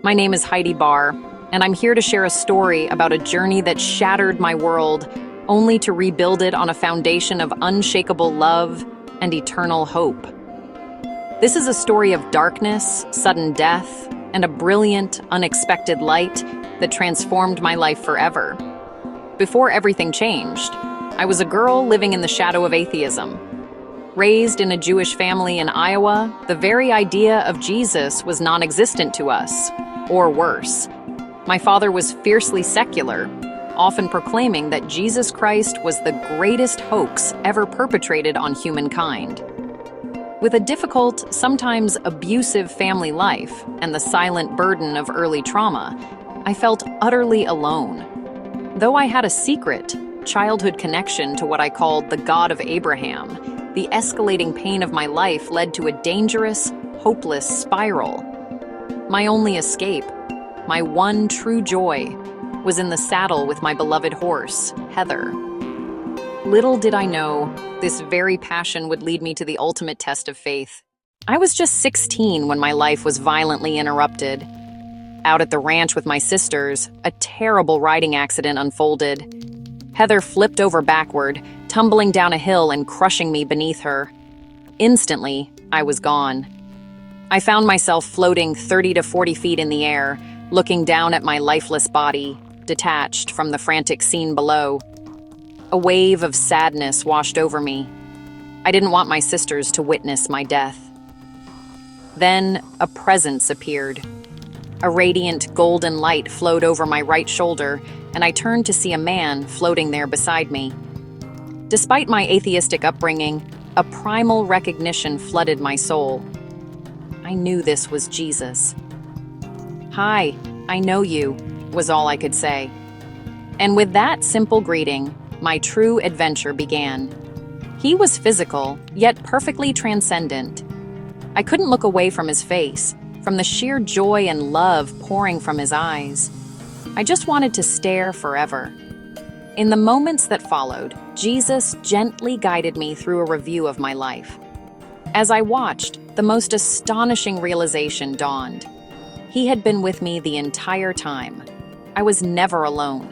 My name is Heidi Barr, and I'm here to share a story about a journey that shattered my world, only to rebuild it on a foundation of unshakable love and eternal hope. This is a story of darkness, sudden death, and a brilliant, unexpected light that transformed my life forever. Before everything changed, I was a girl living in the shadow of atheism. Raised in a Jewish family in Iowa, the very idea of Jesus was non-existent to us, or worse. My father was fiercely secular, often proclaiming that Jesus Christ was the greatest hoax ever perpetrated on humankind. With a difficult, sometimes abusive family life and the silent burden of early trauma, I felt utterly alone. Though I had a secret, childhood connection to what I called the God of Abraham, the escalating pain of my life led to a dangerous, hopeless spiral. My only escape, my one true joy, was in the saddle with my beloved horse, Heather. Little did I know, this very passion would lead me to the ultimate test of faith. I was just 16 when my life was violently interrupted. Out at the ranch with my sisters, a terrible riding accident unfolded. Heather flipped over backward, tumbling down a hill and crushing me beneath her. Instantly, I was gone. I found myself floating 30 to 40 feet in the air, looking down at my lifeless body, detached from the frantic scene below. A wave of sadness washed over me. I didn't want my sisters to witness my death. Then a presence appeared. A radiant golden light flowed over my right shoulder, and I turned to see a man floating there beside me. Despite my atheistic upbringing, a primal recognition flooded my soul. I knew this was Jesus. "Hi, I know you," was all I could say. And with that simple greeting, my true adventure began. He was physical, yet perfectly transcendent. I couldn't look away from his face, from the sheer joy and love pouring from his eyes. I just wanted to stare forever. In the moments that followed, Jesus gently guided me through a review of my life. As I watched, the most astonishing realization dawned. He had been with me the entire time. I was never alone.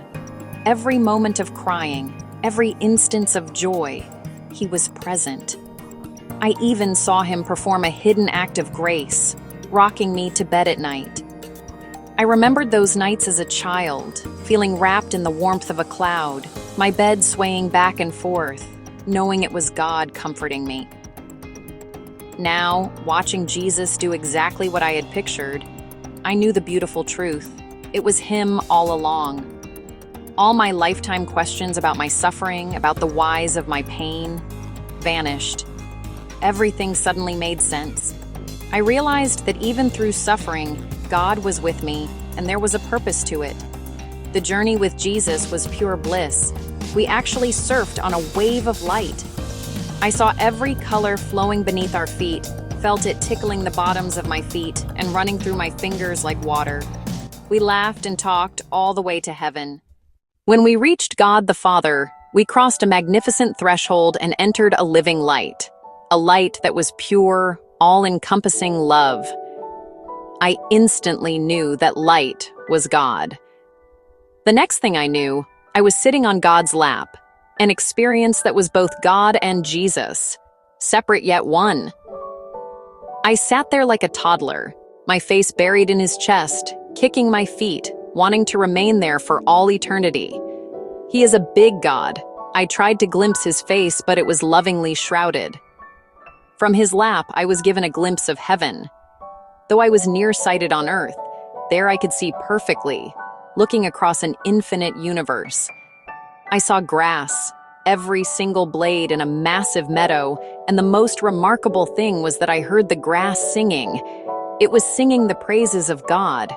Every moment of crying, every instance of joy, he was present. I even saw him perform a hidden act of grace, rocking me to bed at night. I remembered those nights as a child, feeling wrapped in the warmth of a cloud, my bed swaying back and forth, knowing it was God comforting me. Now, watching Jesus do exactly what I had pictured, I knew the beautiful truth. It was him all along. All my lifetime questions about my suffering, about the whys of my pain, vanished. Everything suddenly made sense. I realized that even through suffering, God was with me, and there was a purpose to it. The journey with Jesus was pure bliss. We actually surfed on a wave of light. I saw every color flowing beneath our feet, felt it tickling the bottoms of my feet and running through my fingers like water. We laughed and talked all the way to heaven. When we reached God the Father, we crossed a magnificent threshold and entered a living light. A light that was pure, all-encompassing love. I instantly knew that light was God. The next thing I knew, I was sitting on God's lap, an experience that was both God and Jesus, separate yet one. I sat there like a toddler, my face buried in his chest, kicking my feet, wanting to remain there for all eternity. He is a big God. I tried to glimpse his face, but it was lovingly shrouded. From his lap, I was given a glimpse of heaven. Though I was nearsighted on earth, there I could see perfectly, looking across an infinite universe. I saw grass, every single blade in a massive meadow, and the most remarkable thing was that I heard the grass singing. It was singing the praises of God.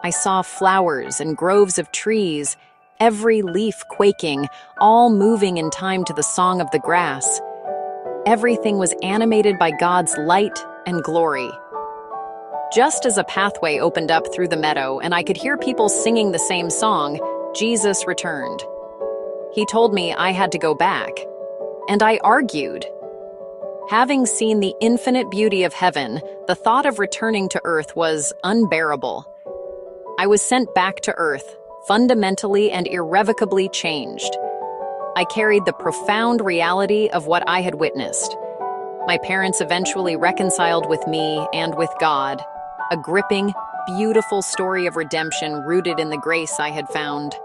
I saw flowers and groves of trees, every leaf quaking, all moving in time to the song of the grass. Everything was animated by God's light and glory. Just as a pathway opened up through the meadow and I could hear people singing the same song, Jesus returned. He told me I had to go back, and I argued. Having seen the infinite beauty of heaven, the thought of returning to earth was unbearable. I was sent back to Earth, fundamentally and irrevocably changed. I carried the profound reality of what I had witnessed. My parents eventually reconciled with me and with God, a gripping, beautiful story of redemption rooted in the grace I had found.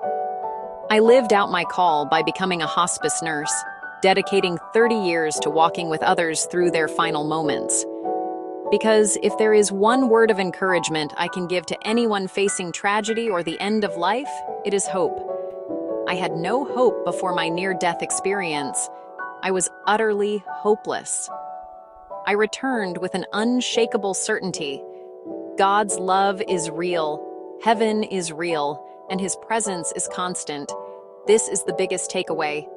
I lived out my call by becoming a hospice nurse, dedicating 30 years to walking with others through their final moments. Because if there is one word of encouragement I can give to anyone facing tragedy or the end of life, it is hope. I had no hope before my near-death experience. I was utterly hopeless. I returned with an unshakable certainty. God's love is real, heaven is real, and His presence is constant. This is the biggest takeaway.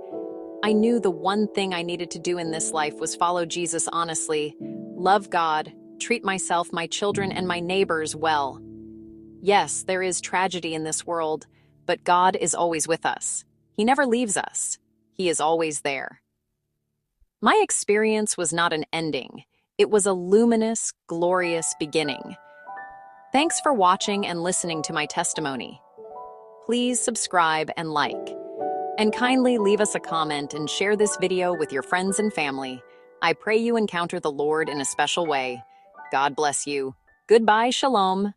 I knew the one thing I needed to do in this life was follow Jesus honestly, love God, treat myself, my children, and my neighbors well. Yes, there is tragedy in this world, but God is always with us. He never leaves us. He is always there. My experience was not an ending. It was a luminous, glorious beginning. Thanks for watching and listening to my testimony. Please subscribe and like. And kindly leave us a comment and share this video with your friends and family. I pray you encounter the Lord in a special way. God bless you. Goodbye, shalom.